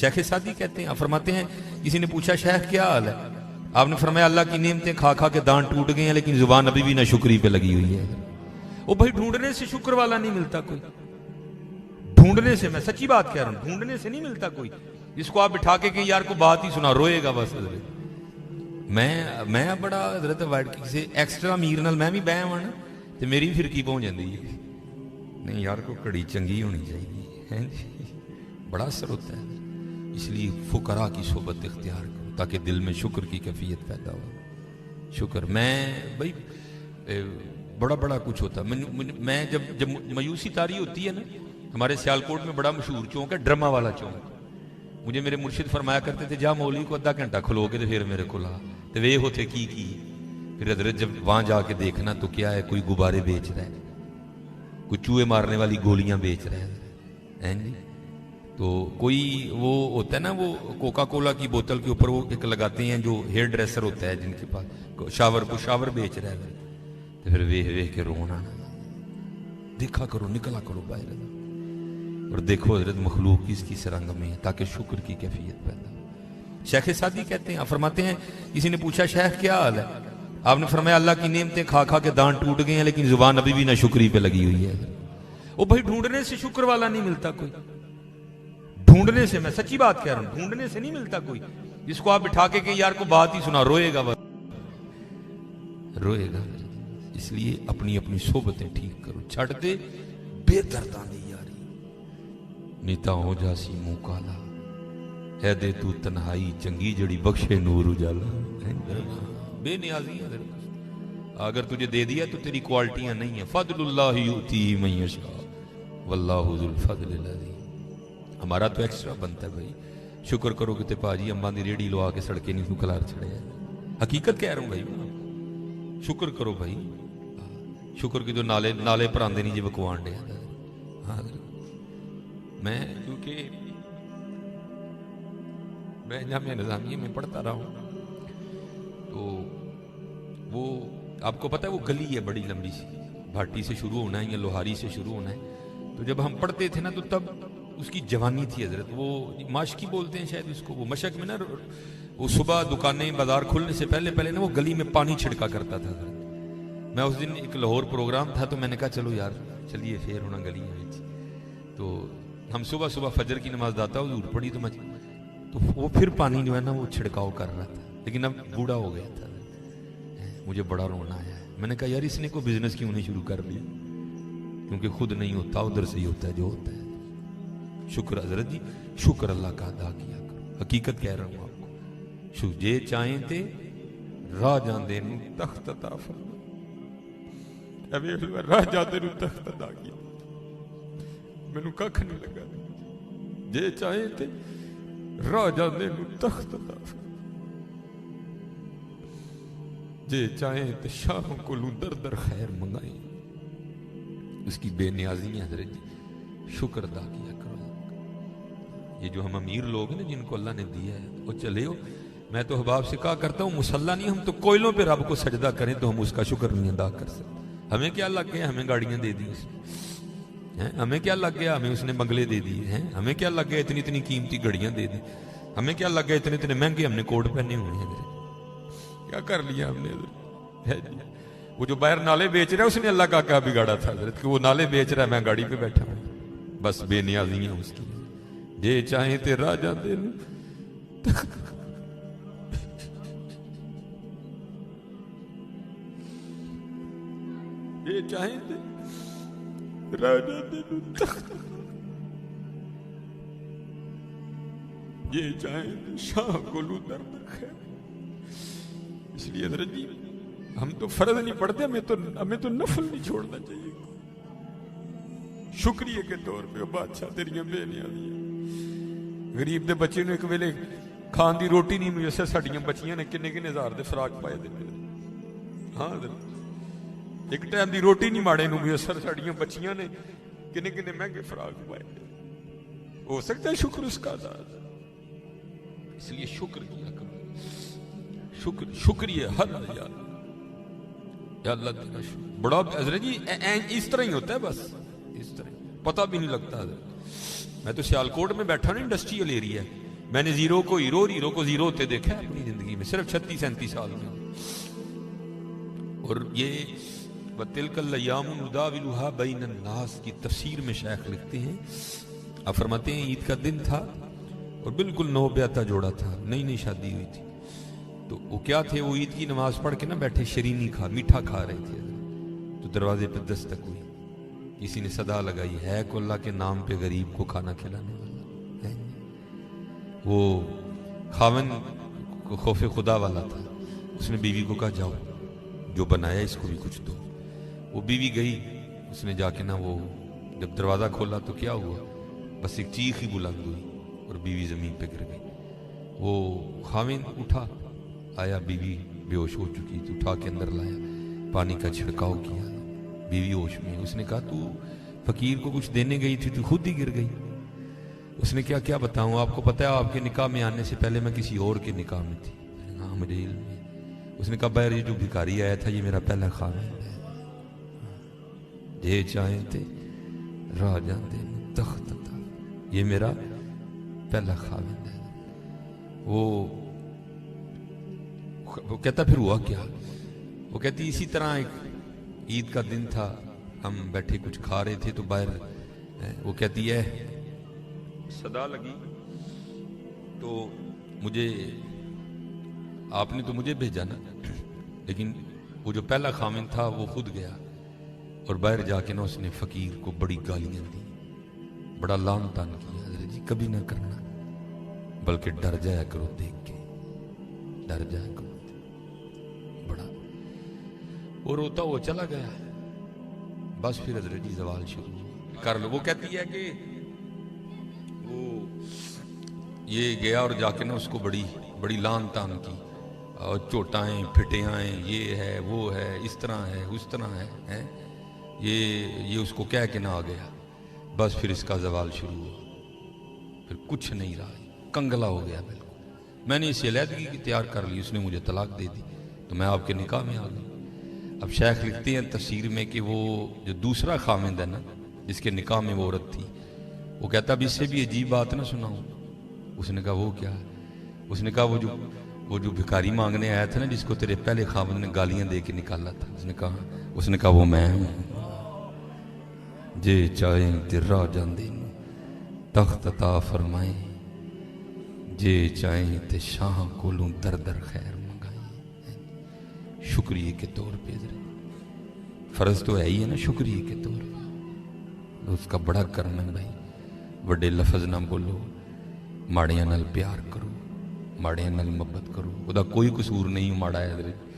شیخ Saadi کہتے ہیں، فرماتے ہیں کسی نے پوچھا شیخ کیا حال ہے؟ آپ نے فرمایا اللہ کی نعمتیں کھا کھا کے دانت ٹوٹ گئے ہیں لیکن زبان ابھی بھی نہ شکری پہ لگی ہوئی ہے۔ وہ بھائی ڈھونڈنے سے شکر والا نہیں ملتا کوئی، ڈھونڈنے سے، میں سچی بات کہہ رہا ہوں، ڈھونڈنے سے نہیں ملتا کوئی۔ جس کو آپ بٹھا کے کہ یار کو بات ہی سنا روئے گا بس۔ میں بڑا حضرت وائٹ کسی ایکسٹرا امیر نال میں بھی بہ ہوں نا تو میری بھی فرقی پہنچ جاتی ہے، نہیں یار کو کڑی چنگی ہونی چاہیے، بڑا اثر ہوتا ہے۔ اس لیے فقراء کی صحبت اختیار کرو تاکہ دل میں شکر کی کیفیت پیدا ہو۔ شکر میں بھائی بڑا کچھ ہوتا ہے۔ میں جب مایوسی طاری ہوتی ہے نا، ہمارے سیالکوٹ میں بڑا مشہور چونک ہے ڈرما والا چونک، مجھے میرے مرشد فرمایا کرتے تھے جا مولوی کو آدھا گھنٹہ کھلو کے تو پھر میرے کو لا تو وہ ہوتے کی پھر حضرت جب وہاں جا کے دیکھنا تو کیا ہے، کوئی غبارے بیچ رہا ہے، کوئی چوہے مارنے والی گولیاں بیچ رہا ہے جی، تو کوئی وہ ہوتا ہے نا وہ کوکا کولا کی بوتل کے اوپر وہ ایک لگاتے ہیں جو ہیئر ڈریسر ہوتا ہے جن کے پاس شاور بیچ رہا ہے، تو پھر ویکھ کے رونا، دیکھا کرو نکلا کرو باہر اور دیکھو حضرت مخلوق کس کی رنگ میں ہے تاکہ شکر کی کیفیت پیدا ہو۔ شیخ سعدی کہتے ہیں، فرماتے ہیں کسی نے پوچھا شیخ کیا حال ہے؟ آپ نے فرمایا اللہ کی نعمتیں کھا کھا کے دانت ٹوٹ گئے ہیں لیکن زبان ابھی بھی نہ شکری پہ لگی ہوئی ہے۔ وہ بھائی ڈھونڈنے سے شکر والا نہیں ملتا کوئی، ڈھونڈنے سے، میں سچی بات کہہ رہا ہوں، ڈھونڈنے سے نہیں ملتا کوئی۔ جس کو آپ بٹھا کے کہ یار کو بات ہی سنا روئے گا بس، روئے گا۔ اس لیے اپنی صحبتیں ٹھیک کرو، چھڑ دے بے درداں دی یاری، نیتا ہو جاسی منہ کالا، ہے دے تو تنہائی چنگی جڑی بخشے نور اجالا۔ بے نیازی ہے، اگر تجھے دے دیا تو تیری کوالٹیاں نہیں ہیں۔ فضل اللہ یؤتی من یشاء واللہ ذو الفضل العظیم۔ ہمارا تو ایکسٹرا بنتا ہے بھائی، شکر کرو کہ تے پاجی اماں دی ریڑھی لوا کے سڑکیں نہیں تو کلار چھڑے ہیں، حقیقت کہہ رہا ہوں بھائی، شکر کرو بھائی، شکر کی جو نالے پراندے نہیں جی بکوان دے۔ ہاں میں کیونکہ میں جامعہ نظامیہ میں پڑھتا رہا ہوں تو وہ آپ کو پتہ ہے وہ گلی ہے بڑی لمبی سی، بھاٹی سے شروع ہونا ہے یا لوہاری سے شروع ہونا ہے، تو جب ہم پڑھتے تھے نا تو تب اس کی جوانی تھی حضرت، وہ ماشکی بولتے ہیں شاید اس کو، وہ مشک میں نا وہ صبح دکانیں بازار کھلنے سے پہلے نا وہ گلی میں پانی چھڑکا کرتا تھا حضرت۔ میں اس دن ایک لاہور پروگرام تھا تو میں نے کہا چلو یار چلیے پھر ہونا گلی میں، تو ہم صبح فجر کی نماز داتا حضور پڑھی تو وہ پھر پانی جو ہے نا وہ چھڑکاؤ کر رہا تھا، لیکن اب بوڑھا ہو گیا تھا، مجھے بڑا رونا آیا ہے۔ میں نے کہا یار اس نے کوئی بزنس کیوں نہیں شروع کر لیا، کیونکہ خود نہیں ہوتا ادھر سے ہی ہوتا ہے جو ہوتا ہے۔ شکر حضرت جی، شکر اللہ کا ادا کیا کرو، حقیقت کہہ رہا ہوں آپ کو، جے چاہیں تے راہ جاندے نو تخت عطا فرما، راہ جاندے نو تخت عطا کیا، مینوں ککھ نہیں لگا، جے چاہیں تے راہ جاندے نو تخت عطا فرما، جے چاہیں تو شاہ کو لوں در خیر منگائیں، اس کی بے نیازی ہے حضرت جی، شکر ادا کیا کرو۔ یہ جو ہم امیر لوگ ہیں جن کو اللہ نے دیا ہے وہ چلے ہو، میں تو احباب سے کہا کرتا ہوں مسلح نہیں، ہم تو کوئلوں پہ رب کو سجدہ کریں تو ہم اس کا شکر نہیں ادا کر سکتے۔ ہمیں کیا لگ گیا ہمیں گاڑیاں دے دی اس نے، ہمیں کیا لگ گیا ہمیں اس نے بنگلے دے دیے ہیں، ہمیں کیا لگ گیا اتنی قیمتی گھڑیاں دے دی، ہمیں کیا لگ گیا اتنے مہنگے ہم نے کوٹ پہنے ہوئے ہیں، کیا کر لیا ہم نے؟ وہ جو باہر نالے بیچ رہا ہے اس نے اللہ کا کیا بگاڑا تھا حضرت کہ وہ نالے بیچ رہا ہے، میں گاڑی پہ بیٹھا ہوں، بس بے نیازی ہیں اس کی، جے چاہیں تے راہ جاندے نو، جے چاہیں تے راہ جاندے نو تخت، جے چاہیں تے شاہ کو لوں در خیر۔ اس لیے حضرت جی ہم تو فرض نہیں پڑھتے، ہمیں تو نفل نہیں چھوڑنا چاہیے، شکریہ کے طور پہ بادشاہ تیریاں بے نیازیاں۔ غریب دے بچے نے ایک ویلے کھان دی روٹی نہیں میسر، ساڈیاں بچیاں نے کنے ہزار دے فراق پائے دے، ہاں ایک ٹائم دی روٹی نہیں ماڑے نو میسر، ساڈیاں بچیاں نے کنے مہنگے فراق پائے دے، ہو سکتا ہے شکر اس کا ادا۔ اس لیے شکر کیا کرو، شکریہ ہر یا اللہ تیرا شکر بڑا حضرت جی، اس طرح ہی ہوتا ہے، بس اس طرح پتہ بھی نہیں لگتا حضرت۔ میں تو سیالکوٹ میں بیٹھا نا، انڈسٹریل ایریا ہے، میں نے زیرو کو ہیرو اور ہیرو کو زیرو ہوتے دیکھا ہے اپنی زندگی میں، صرف 36-37 سال میں. اور یہ وَتِلْكَ الْأَيَّامُ نُدَاوِلُهَا بَيْنَ النَّاسِ کی تفسیر میں شیخ لکھتے ہیں، آپ فرماتے ہیں عید کا دن تھا اور بالکل نو بیاتا جوڑا تھا، نئی نئی شادی ہوئی تھی. تو وہ کیا تھے، وہ عید کی نماز پڑھ کے نا بیٹھے شرینی میٹھا کھا رہے تھے. تو دروازے پہ دستک ہوئی، کسی نے صدا لگائی، ہے کو اللہ کے نام پہ غریب کو کھانا کھلانے والا ہے. وہ خاوند کو خوف خدا والا تھا، اس نے بیوی کو کہا جاؤ جو بنایا اس کو بھی کچھ دو. وہ بیوی گئی، اس نے جا کے نا وہ جب دروازہ کھولا تو کیا ہوا، بس ایک چیخ ہی بلند ہوئی اور بیوی زمین پہ گر گئی. وہ خاوند اٹھا، آیا، بیوی بے ہوش ہو چکی تھی، اٹھا کے اندر لایا، پانی کا چھڑکاؤ کیا، بیوی ہوش میں. اس نے کہا تو فقیر کو کچھ دینے گئی تھی تو خود ہی گر گئی. اس نے کیا بتاؤں، آپ کو پتہ ہے آپ کے نکاح میں آنے سے پہلے میں کسی اور کے نکاح میں تھی. ہاں مجھے علم ہے. اس نے کہا بہر یہ جو بھکاری آیا تھا یہ میرا پہلا خاوند ہے، جے چاہیں تے راہ جاندے تخت تھا، یہ میرا پہلا خاوند ہے. وہ کہتا پھر ہوا کیا، وہ کہتی اسی طرح ایک عید کا دن تھا، ہم بیٹھے کچھ کھا رہے تھے تو باہر وہ کہتی ہے صدا لگی تو مجھے آپ نے تو مجھے بھیجا نا، لیکن وہ جو پہلا خامن تھا وہ خود گیا اور باہر جا کے نا اس نے فقیر کو بڑی گالیاں دی، بڑا لان تان کیا. حضرت جی کبھی نہ کرنا، بلکہ ڈر جایا کرو دیکھ کے، ڈر جایا کرو بڑا. وہ روتا وہ چلا گیا. بس پھر حضرت جی زوال شروع کر لو. وہ کہتی ہے کہ وہ یہ گیا اور جا کے نا اس کو بڑی لان تان کی، اور چوٹائیں پھٹیائیں، یہ ہے وہ ہے، اس طرح ہے اس طرح ہے. یہ اس کو کہہ کے نہ آ گیا. بس پھر اس کا زوال شروع ہوا، پھر کچھ نہیں رہا، کنگلا ہو گیا بالکل. میں نے اسے علیحدگی کی تیار کر لی، اس نے مجھے طلاق دے دی تو میں آپ کے نکاح میں آ گئی. اب شیخ لکھتے ہیں تفسیر میں کہ وہ جو دوسرا خامند ہے نا جس کے نکاح میں وہ عورت تھی، وہ کہتا اب اس سے بھی عجیب بات نہ سناؤں. اس نے کہا وہ کیا؟ اس نے کہا وہ جو بھکاری مانگنے آیا تھا نا جس کو تیرے پہلے خامند نے گالیاں دے کے نکالا تھا، اس نے کہا وہ میں ہوں. جے چاہیں تے راہ جاندے تخت عطا فرمائیں، جے چاہیں تے شاہ کولوں در در خیر منگائیں. شکریہ کے طور پہ فرض تو ہے ہی ہے نا، شکریہ کے طور پہ اس کا بڑا کرم ہے بھائی. بڑے لفظ نہ بولو، ماڑیاں نال پیار کرو، ماڑیاں نال محبت کرو. وہ کوئی قصور نہیں ماڑا ہے حضرت.